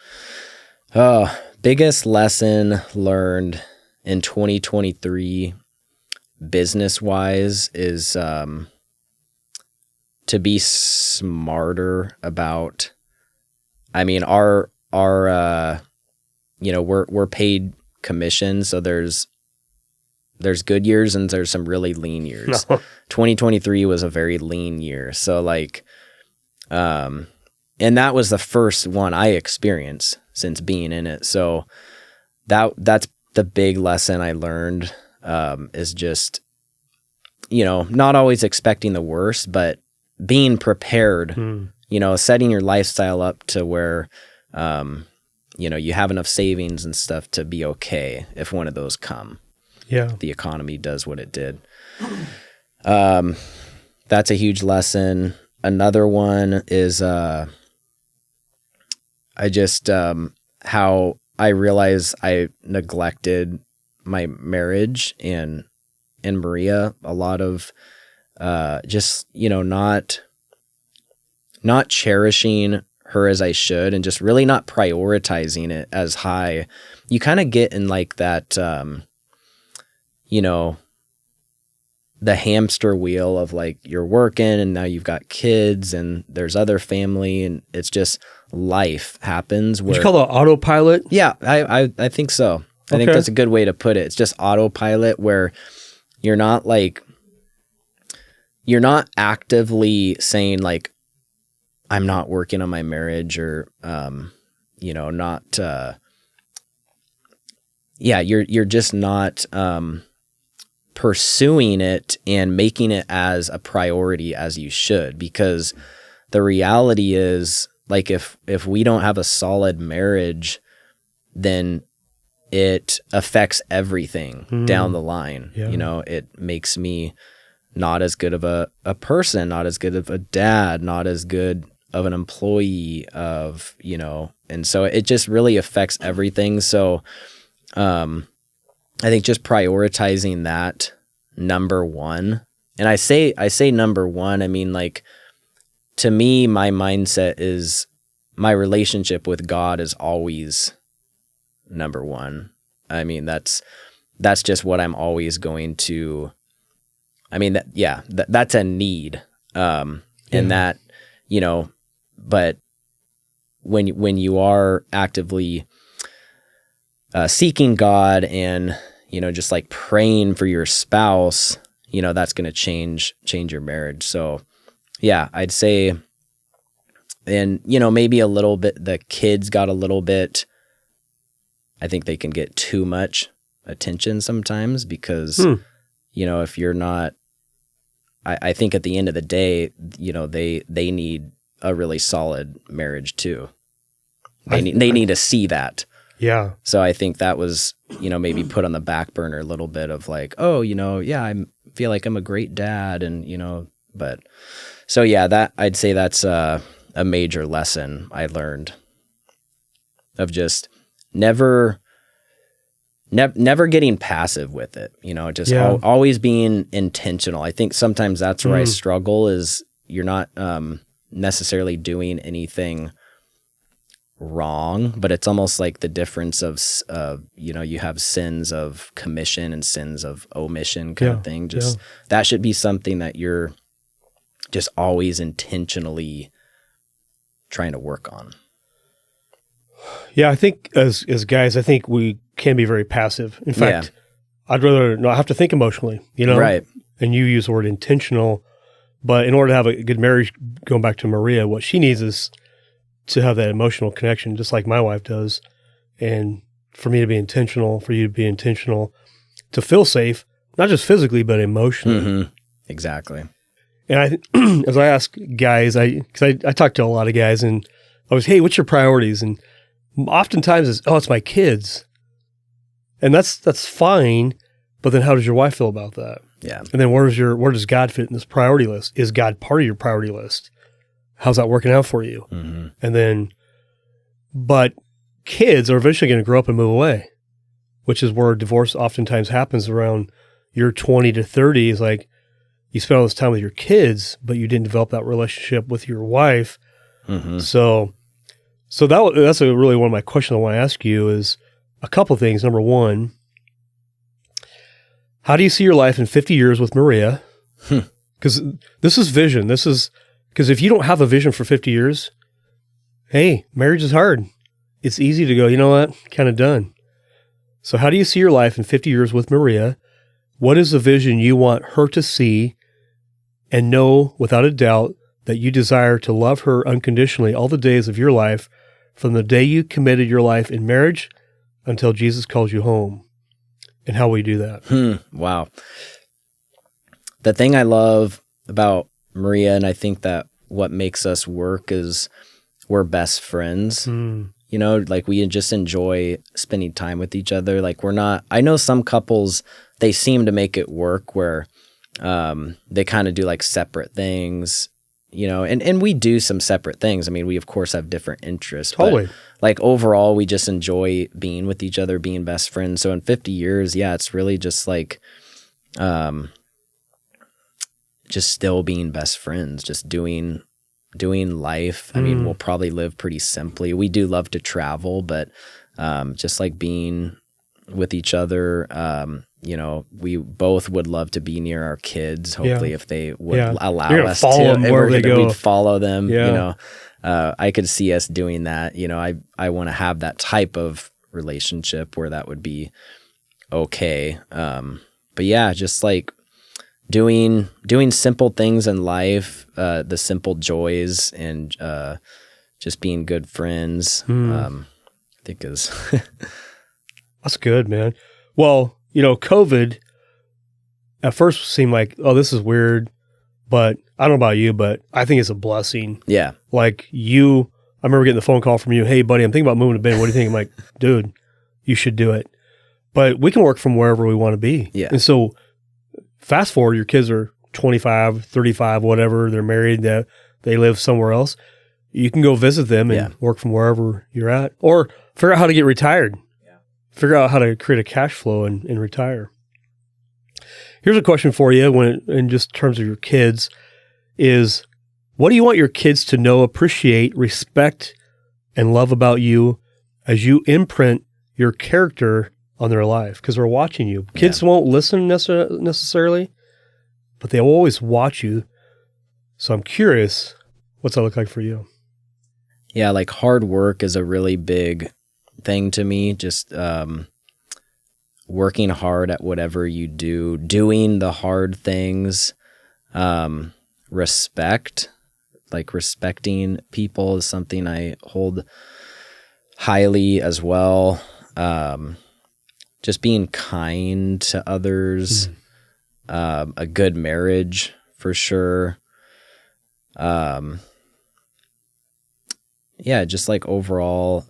Biggest lesson learned in 2023 business-wise is to be smarter about, I mean, our we're paid commission, so there's good years and there's some really lean years. 2023 was a very lean year. So like, and that was the first one I experienced since being in it. So that's the big lesson I learned, is just, not always expecting the worst, but being prepared, setting your lifestyle up to where, you have enough savings and stuff to be okay if one of those come. Yeah. The economy does what it did. That's a huge lesson. Another one is how I realize I neglected my marriage and Maria a lot of not cherishing her as I should, and just really not prioritizing it as high. You kind of get in like that, the hamster wheel of like, you're working and now you've got kids and there's other family, and it's just life happens. Would you call it autopilot? Yeah, I think so. I think that's a good way to put it. It's just autopilot, where you're not actively saying like, I'm not working on my marriage, or, you're just not, pursuing it and making it as a priority as you should, because the reality is, like, if we don't have a solid marriage, then it affects everything down the line. Yeah. It makes me not as good of a person, not as good of a dad, not as good of an employee and so it just really affects everything. So, I think just prioritizing that number one, and I say number one, I mean, like, to me, my mindset is my relationship with God is always number one. I mean, that's just what I'm always going to I mean, that's a need. And that, you know, but when you are actively seeking God and, you know, just like praying for your spouse, you know, that's going to change your marriage. So yeah, I'd say, and, you know, maybe a little bit, the kids got a little bit, I think they can get too much attention sometimes because, you know, if you're not, I think at the end of the day, you know, they need a really solid marriage too. They need to see that. Yeah. So I think that was, you know, maybe put on the back burner a little bit of like, oh, you know, yeah, I feel like I'm a great dad, and, you know, but so yeah, that I'd say that's a major lesson I learned of just never getting passive with it, you know, just always being intentional. I think sometimes that's where I struggle is you're not necessarily doing anything wrong, but it's almost like the difference of, you know, you have sins of commission and sins of omission kind of thing. Just that should be something that you're just always intentionally trying to work on. Yeah, I think as guys, I think we can be very passive. In fact, I'd rather not have to think emotionally, you know? Right. And you use the word intentional, but in order to have a good marriage, going back to Maria, what she needs is to have that emotional connection, just like my wife does. And for me to be intentional, for you to be intentional, to feel safe, not just physically, but emotionally. Mm-hmm. Exactly. And as I ask guys, because I talk to a lot of guys, and I was, hey, what's your priorities? And oftentimes it's my kids. And that's fine, but then how does your wife feel about that? Yeah. And then where does God fit in this priority list? Is God part of your priority list? How's that working out for you? Mm-hmm. And then, but kids are eventually going to grow up and move away, which is where divorce oftentimes happens around your 20 to 30. Is like you spend all this time with your kids, but you didn't develop that relationship with your wife. Mm-hmm. So that's really one of my questions I want to ask you is a couple of things. Number one, how do you see your life in 50 years with Maria? Because this is vision. Because if you don't have a vision for 50 years, hey, marriage is hard. It's easy to go, you know what, kind of done. So how do you see your life in 50 years with Maria? What is the vision you want her to see and know without a doubt that you desire to love her unconditionally all the days of your life, from the day you committed your life in marriage until Jesus calls you home? And how will you do that? Wow. The thing I love about Maria, and I think that what makes us work is we're best friends. You know, like we just enjoy spending time with each other. Like I know some couples, they seem to make it work where they kind of do like separate things, you know, and we do some separate things. I mean, we of course have different interests. Totally. But like overall, we just enjoy being with each other, being best friends. So in 50 years, yeah, it's really just like, just still being best friends, just doing life. I mean, we'll probably live pretty simply. We do love to travel, but just like being with each other, you know, we both would love to be near our kids. Hopefully, if they would allow us follow to, them wherever they go. We'd follow them. You know, I could see us doing that. You know, I want to have that type of relationship where that would be okay. But yeah, just like doing simple things in life, the simple joys, and just being good friends. I think is that's good, man. Well, you know, COVID at first seemed like, oh, this is weird, but I don't know about you, but I think it's a blessing. Yeah. Like I remember getting the phone call from you, hey, buddy, I'm thinking about moving to Bend. What do you think? I'm like, dude, you should do it. But we can work from wherever we want to be. Yeah. And so fast forward, your kids are 25, 35, whatever, they're married, they live somewhere else. You can go visit them and work from wherever you're at, or figure out how to get retired. Figure out how to create a cash flow and retire. Here's a question for you in just terms of your kids is, what do you want your kids to know, appreciate, respect, and love about you as you imprint your character on their life? Because they're watching you. Kids won't listen necessarily, but they always watch you. So I'm curious, what's that look like for you? Yeah, like hard work is a really big thing to me. Just working hard at whatever you do, doing the hard things, respect, like respecting people is something I hold highly as well. Just being kind to others, a good marriage for sure. Yeah, just like overall,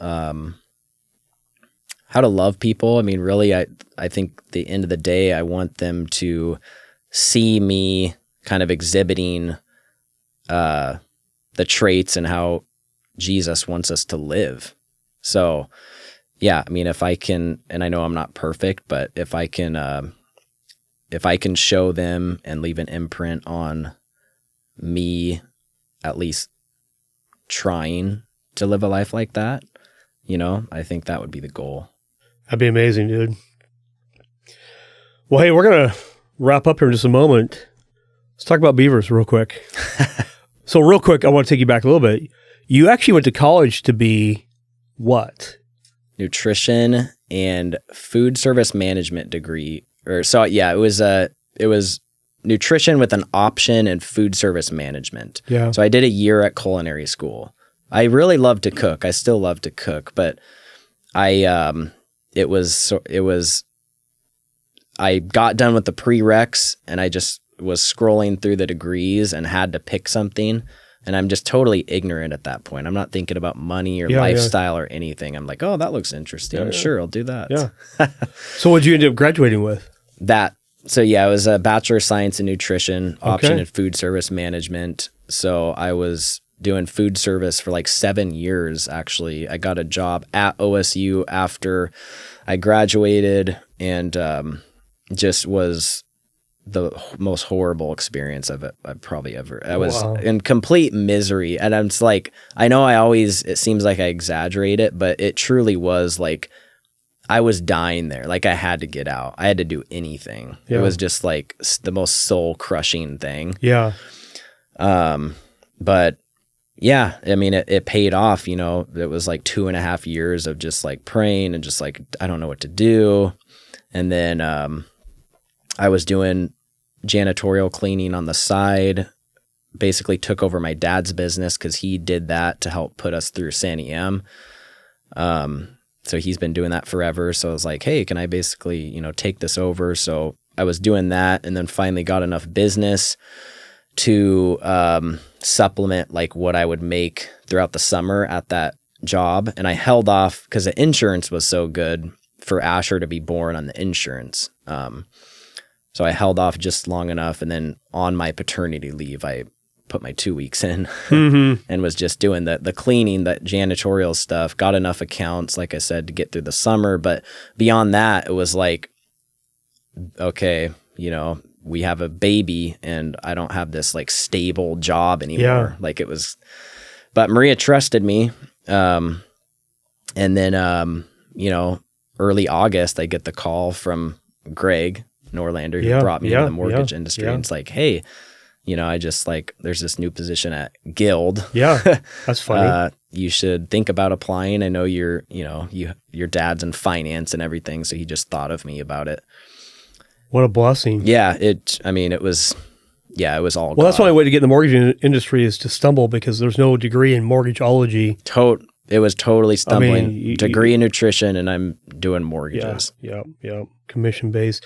how to love people. I mean, really, I think at the end of the day, I want them to see me kind of exhibiting the traits and how Jesus wants us to live. So, yeah, I mean, if I can, and I know I'm not perfect, but if I can show them and leave an imprint on me, at least trying to live a life like that, I think that would be the goal. That'd be amazing, dude. Well, hey, we're going to wrap up here in just a moment. Let's talk about Beavers real quick. So real quick, I want to take you back a little bit. You actually went to college to be what? Nutrition and food service management degree. It was nutrition with an option in food service management. Yeah. So I did a year at culinary school. I really love to cook. I still love to cook, but I got done with the prereqs and I just was scrolling through the degrees and had to pick something. And I'm just totally ignorant at that point. I'm not thinking about money or lifestyle or anything. I'm like, oh, that looks interesting. Yeah. Sure, I'll do that. Yeah. So what did you end up graduating with? That. So yeah, it was a Bachelor of Science in Nutrition, option in food service management. So I was doing food service for like 7 years, actually. I got a job at OSU after I graduated and just was the most horrible experience I've probably ever. I was in complete misery. And I'm just like, I know it seems like I exaggerate it, but it truly was like, I was dying there. Like I had to get out. I had to do anything. Yeah. It was just like the most soul crushing thing. Yeah. But yeah, I mean, it paid off, It was like 2.5 years of just like praying and just like, I don't know what to do. And then, I was doing janitorial cleaning on the side, basically took over my dad's business because he did that to help put us through San EM. So he's been doing that forever. So I was like, hey, can I basically, take this over? So I was doing that and then finally got enough business to supplement like what I would make throughout the summer at that job. And I held off because the insurance was so good for Asher to be born on the insurance. So I held off just long enough. And then on my paternity leave, I put my 2 weeks in and was just doing the cleaning, the janitorial stuff, got enough accounts, like I said, to get through the summer. But beyond that, it was like, okay, we have a baby and I don't have this like stable job anymore. Yeah. Like it was, but Maria trusted me. And then, early August, I get the call from Greg Norlander, who brought me into the mortgage industry. And it's like, hey, I just like, there's this new position at Guild. Yeah. That's funny. You should think about applying. I know your dad's in finance and everything. So he just thought of me about it. What a blessing. Yeah. It was all well, God. That's the only way to get in the mortgage industry is to stumble because there's no degree in mortgageology. It was totally stumbling. Degree in nutrition and I'm doing mortgages. Yeah. Commission based.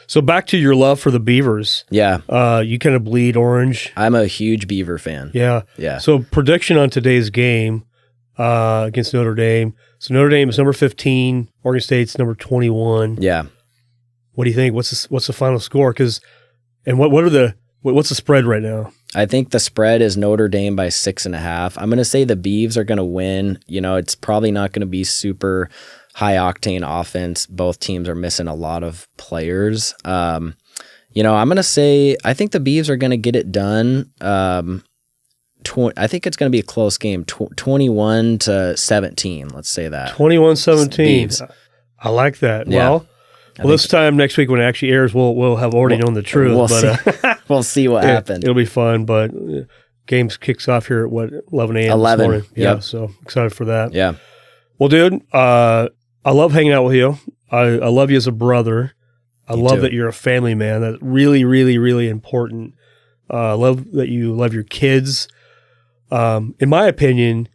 So back to your love for the Beavers. Yeah. You kind of bleed orange. I'm a huge Beaver fan. Yeah. Yeah. So prediction on today's game against Notre Dame. So Notre Dame is number 15. Oregon State's number 21. Yeah. What do you think? What's the final score? What's the spread right now? I think the spread is Notre Dame by 6.5. I'm going to say the Beavs are going to win. It's probably not going to be super high octane offense. Both teams are missing a lot of players. I'm going to say I think the Beavs are going to get it done. I think it's going to be a close game, 21-17. Let's say that 21-17. I like that. Yeah. Well, Well, this time next week when it actually airs, we'll have already known the truth. We'll but see. We'll see what happened. It'll be fun. But games kicks off here at 11 a.m. 11. this morning. Yeah, Yep. so excited for that. Yeah. Well, dude, I love hanging out with you. I love you as a brother. I Me love too. that you're a family man. That's really, really, really important. I love that you love your kids. In my opinion,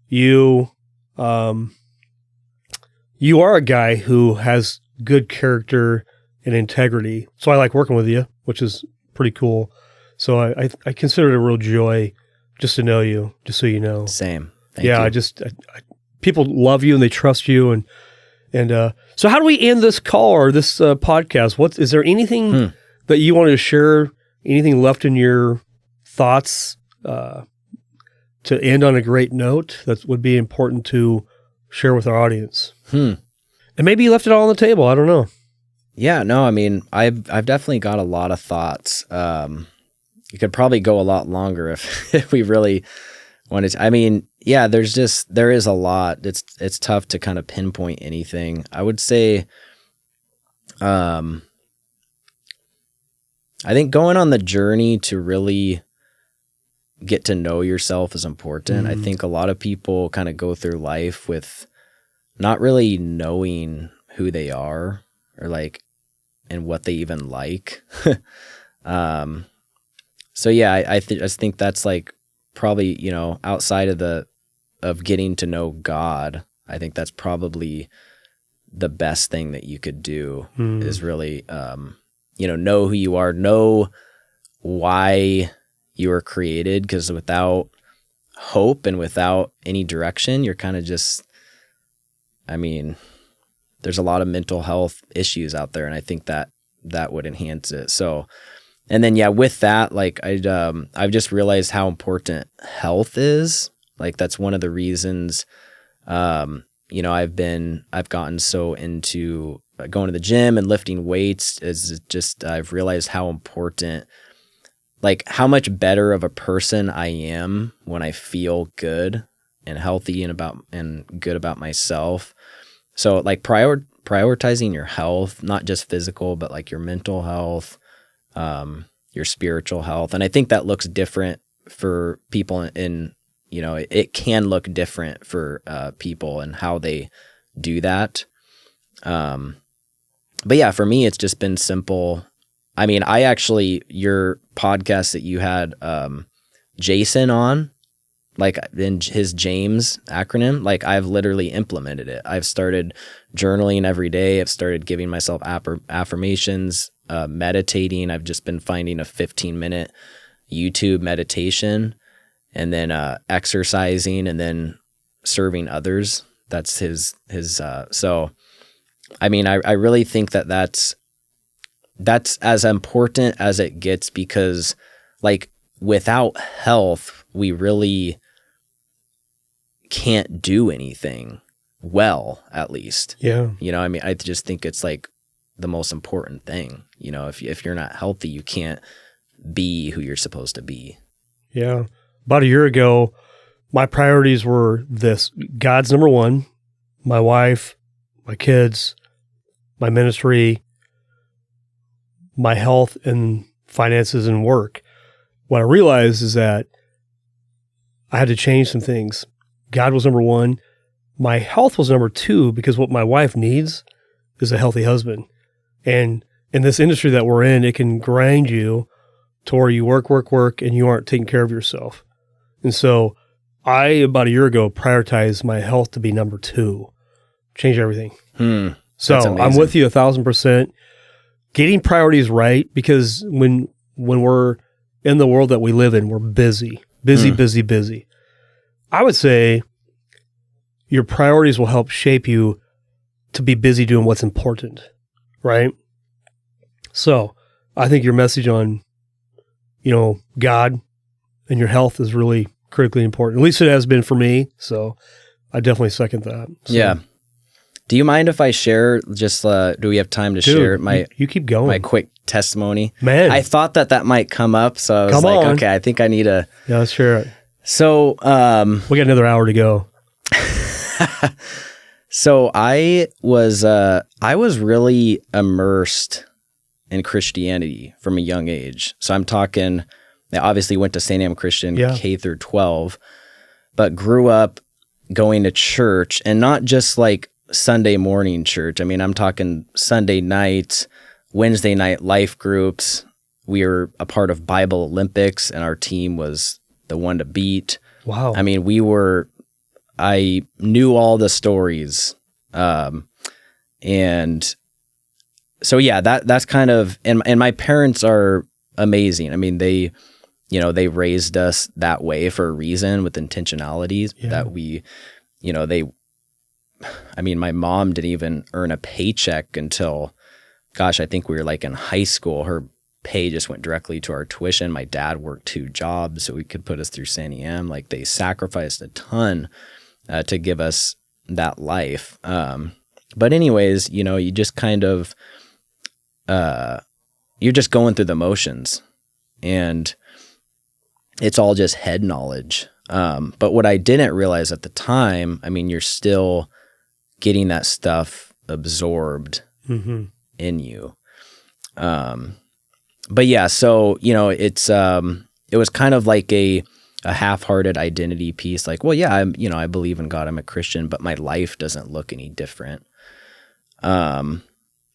you are a guy who has good character and integrity. So I like working with you, which is pretty cool. So I consider it a real joy just to know you, just so you know. Same. Thank you. I people love you and they trust you. And so how do we end this call or this podcast? Is there anything that you wanted to share? Anything left in your thoughts to end on a great note that would be important to share with our audience? And maybe you left it all on the table. I don't know. Yeah, no, I mean, I've definitely got a lot of thoughts. You could probably go a lot longer if we really wanted to. I mean, yeah, there is a lot. It's tough to kind of pinpoint anything. I would say, I think going on the journey to really get to know yourself is important. I think a lot of people kind of go through life with not really knowing who they are or like, and what they even like. So yeah, I just think that's like probably, outside of getting to know God, I think that's probably the best thing that you could do is really, know who you are, know why you were created. Because without hope and without any direction, you're kind of just, there's a lot of mental health issues out there. And I think that would enhance it. So, and then, yeah, with that, like I've just realized how important health is. Like that's one of the reasons, I've gotten so into going to the gym and lifting weights is just, I've realized how important, like how much better of a person I am when I feel good and healthy and good about myself. So like prioritizing your health, not just physical, but like your mental health, your spiritual health. And I think that looks different for people it can look different for people and how they do that. But yeah, for me, it's just been simple. I mean, your podcast that you had Jason on, like in his James acronym, like I've literally implemented it. I've started journaling every day. I've started giving myself affirmations, meditating. I've just been finding a 15-minute YouTube meditation and then exercising and then serving others. That's his so I mean, I really think that's as important as it gets, because like without health, we really can't do anything well, at least. Yeah. I just think it's like the most important thing. If you're not healthy, you can't be who you're supposed to be. Yeah. About a year ago, my priorities were this: God's number one, my wife, my kids, my ministry, my health and finances and work. What I realized is that I had to change some things. God was number one. My health was number two, because what my wife needs is a healthy husband. And in this industry that we're in, it can grind you to where you work, and you aren't taking care of yourself. And so I, about a year ago, prioritized my health to be number two. Change everything. So I'm with you 1,000%. Getting priorities right, because when we're in the world that we live in, we're busy. I would say your priorities will help shape you to be busy doing what's important, right? So I think your message on, God and your health is really critically important. At least it has been for me. So I definitely second that. So, yeah. Do you mind if I share just, do we have time to share you keep going. my quick testimony? Man. I thought that might come up. So I was okay, I think I need a. Yeah, let's share it. So, we got another hour to go. So I was really immersed in Christianity from a young age. So I'm talking, I obviously went to St. Anne Christian K through 12, but grew up going to church, and not just like Sunday morning church. I mean, I'm talking Sunday nights, Wednesday night life groups. We were a part of Bible Olympics, and our team was the one to beat. Wow. I mean, I knew all the stories. And so, yeah, that's kind of, and my parents are amazing. I mean, they raised us that way for a reason, with intentionalities that my mom didn't even earn a paycheck until, gosh, I think we were like in high school. Her pay just went directly to our tuition. My dad worked 2 jobs so we could put us through St. Anne. Like, they sacrificed a ton to give us that life. But anyways, you just kind of, you're just going through the motions, and it's all just head knowledge. But what I didn't realize at the time, I mean, you're still getting that stuff absorbed in you. But yeah, so, it was kind of like a half-hearted identity piece. Like, well, yeah, I believe in God, I'm a Christian, but my life doesn't look any different. And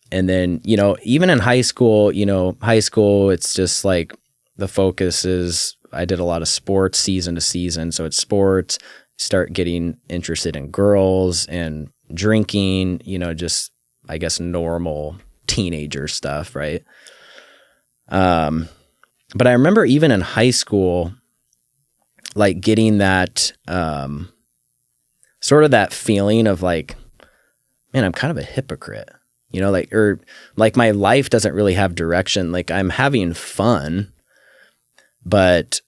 then, even in high school, it's just like the focus is, I did a lot of sports season to season. So it's sports, start getting interested in girls and drinking, just, I guess, normal teenager stuff. Right. But I remember even in high school, like getting that, sort of that feeling of like, man, I'm kind of a hypocrite, like my life doesn't really have direction. Like, I'm having fun, but,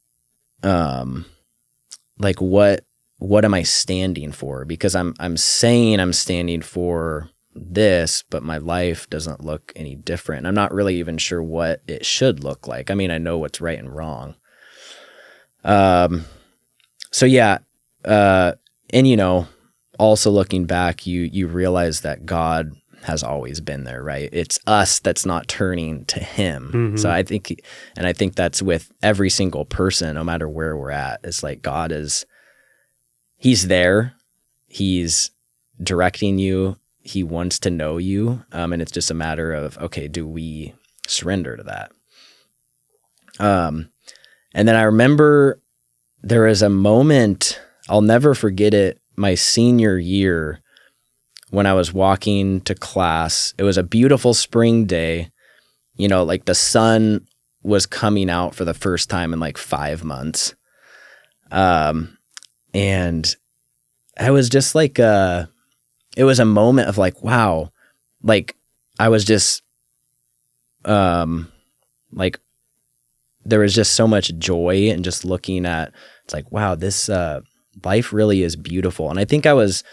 like what am I standing for? Because I'm saying I'm standing for this, but my life doesn't look any different. I'm not really even sure what it should look like. I mean, I know what's right and wrong. So yeah. And also looking back, you realize that God has always been there, right? It's us that's not turning to him. So I think that's with every single person, no matter where we're at. It's like God he's there. He's directing you. He wants to know you. And it's just a matter of, okay, do we surrender to that? And then I remember there was a moment, I'll never forget it, my senior year, when I was walking to class. It was a beautiful spring day, like the sun was coming out for the first time in like 5 months. And I was just like, it was a moment of like, wow, like I was just, like there was just so much joy, and just looking at, it's like, wow, this, life really is beautiful. And I think I was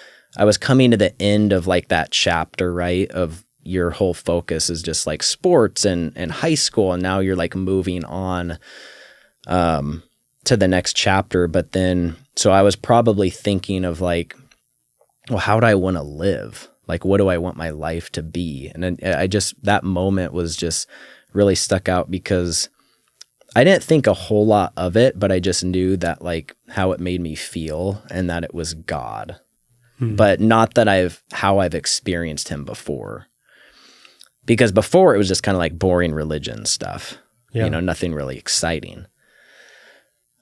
coming to the end of like that chapter, right? Of your whole focus is just like sports and high school. And now you're like moving on, to the next chapter. But then, so I was probably thinking of like, well, how do I want to live? Like, what do I want my life to be? And then that moment was just really stuck out, because I didn't think a whole lot of it, but I just knew that like how it made me feel, and that it was God, but not that how I've experienced him before, because before it was just kind of like boring religion stuff, nothing really exciting.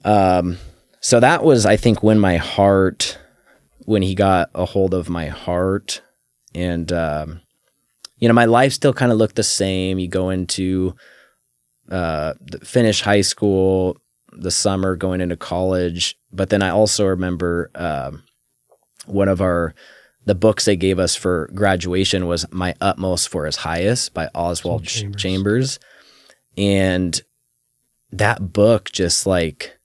So that was, I think, when he got a hold of my heart, and, my life still kind of looked the same. You go into, finish high school, the summer going into college. But then I also remember, one of the books they gave us for graduation was My Utmost for His Highest by Oswald Chambers. And that book just like,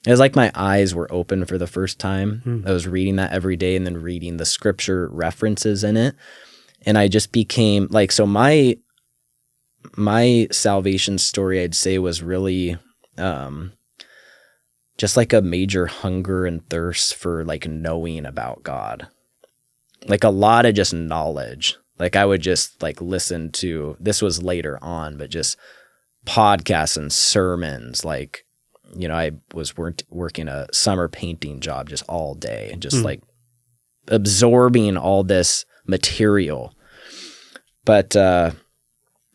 it was like my eyes were open for the first time. I was reading that every day, and then reading the scripture references in it. And I just became like, so my salvation story, I'd say, was really, just like a major hunger and thirst for like knowing about God. like a lot of just knowledge. Like I would just like listen to, this was later on, but just podcasts and sermons. Like, you know, I was working a summer painting job just all day and just like absorbing all this material. But,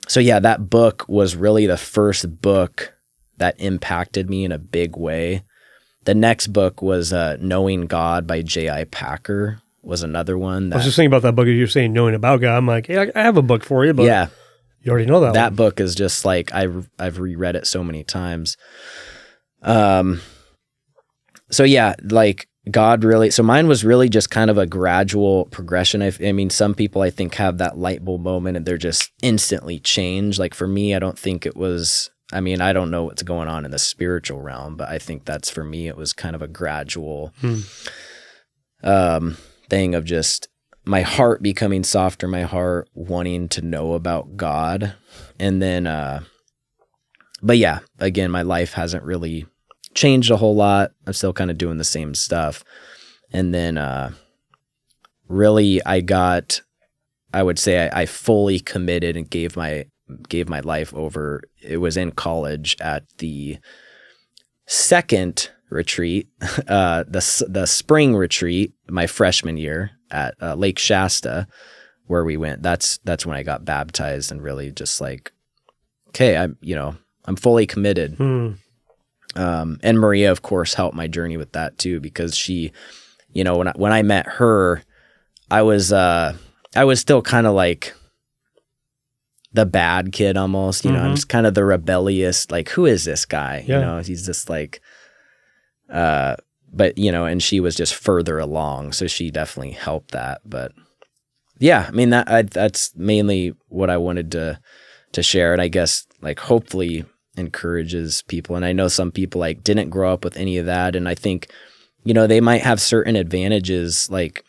so yeah, that book was really the first book that impacted me in a big way. The next book was Knowing God by J.I. Packer was another one. I was just thinking about that book. You're saying Knowing About God. I'm like, yeah, I have a book for you, but yeah, you already know that one. That book is just like, I've reread it so many times. So yeah, like God really, so mine was really just kind of a gradual progression. I mean, some people I think have that light bulb moment and they're just instantly changed. Like for me, I don't think it was, I mean, I don't know what's going on in the spiritual realm, but I think that's for me, it was kind of a gradual thing of just my heart becoming softer, my heart wanting to know about God. And then, but yeah, again, my life hasn't really changed a whole lot. I'm still kind of doing the same stuff. And then, really I would say I fully committed and gave my life over. It was in college at the second retreat, the spring retreat, my freshman year at Lake Shasta, where we went. That's when I got baptized and really just like, okay, I'm fully committed. And Maria, of course, helped my journey with that too, because she, you know, when I met her, I was still kind of like the bad kid almost, you know, I'm just kind of the rebellious, like, who is this guy? Yeah. You know, he's just like, but you know, and she was just further along. So she definitely helped that. But yeah, I mean, that's mainly what I wanted to share. And I guess like hopefully encourages people. And I know some people like didn't grow up with any of that. And I think, you know, they might have certain advantages. Like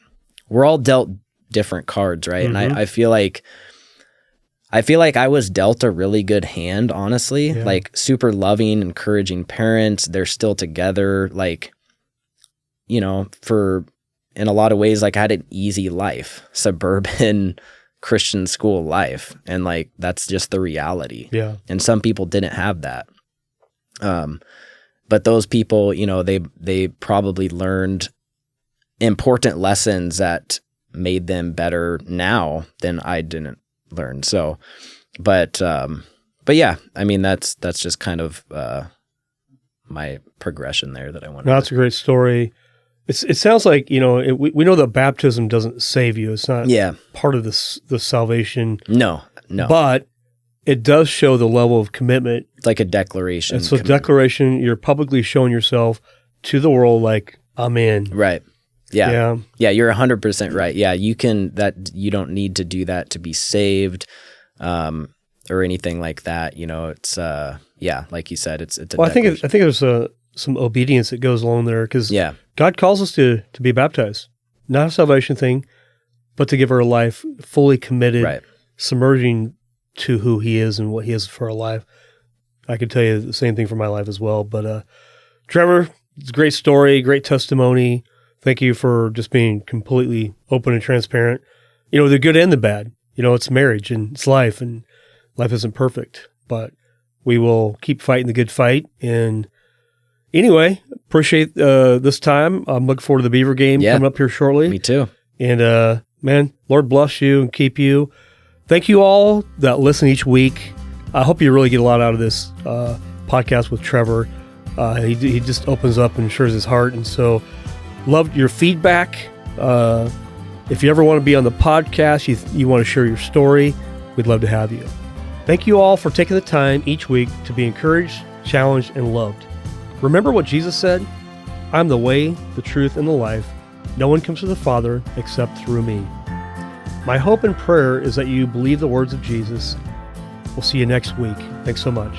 we're all dealt different cards, right? And I feel like I was dealt a really good hand, honestly, like super loving, encouraging parents. They're still together. Like, you know, in a lot of ways, like I had an easy life, suburban Christian school life. And like, that's just the reality. Yeah. And some people didn't have that. But those people, you know, they probably learned important lessons that made them better now than I didn't learn. So, but yeah, I mean, that's just kind of, my progression there that I wanted. No, that's a great story. It sounds like, you know, we know that baptism doesn't save you. It's not part of the salvation. No. But it does show the level of commitment. It's like a declaration. It's a declaration. You're publicly showing yourself to the world like, I'm in. Right. Yeah. Yeah. You're 100% right. Yeah. You don't need to do that to be saved, or anything like that. You know, it's, like you said, it's a I think there's some obedience that goes along there because God calls us to be baptized, not a salvation thing, but to give our life fully committed, submerging to who He is and what He is for our life. I could tell you the same thing for my life as well. But Trevor, it's a great story, great testimony. Thank you for just being completely open and transparent. You know, the good and the bad. You know, it's marriage and it's life, and life isn't perfect, but we will keep fighting the good fight. And anyway, appreciate this time. I'm looking forward to the Beaver game coming up here shortly. Me too. And man, Lord bless you and keep you. Thank you all that listen each week. I hope you really get a lot out of this podcast with Trevor. He just opens up and shares his heart. And so loved your feedback. If you ever want to be on the podcast, you want to share your story, we'd love to have you. Thank you all for taking the time each week to be encouraged, challenged, and loved. Remember what Jesus said? I'm the way, the truth, and the life. No one comes to the Father except through me. My hope and prayer is that you believe the words of Jesus. We'll see you next week. Thanks so much.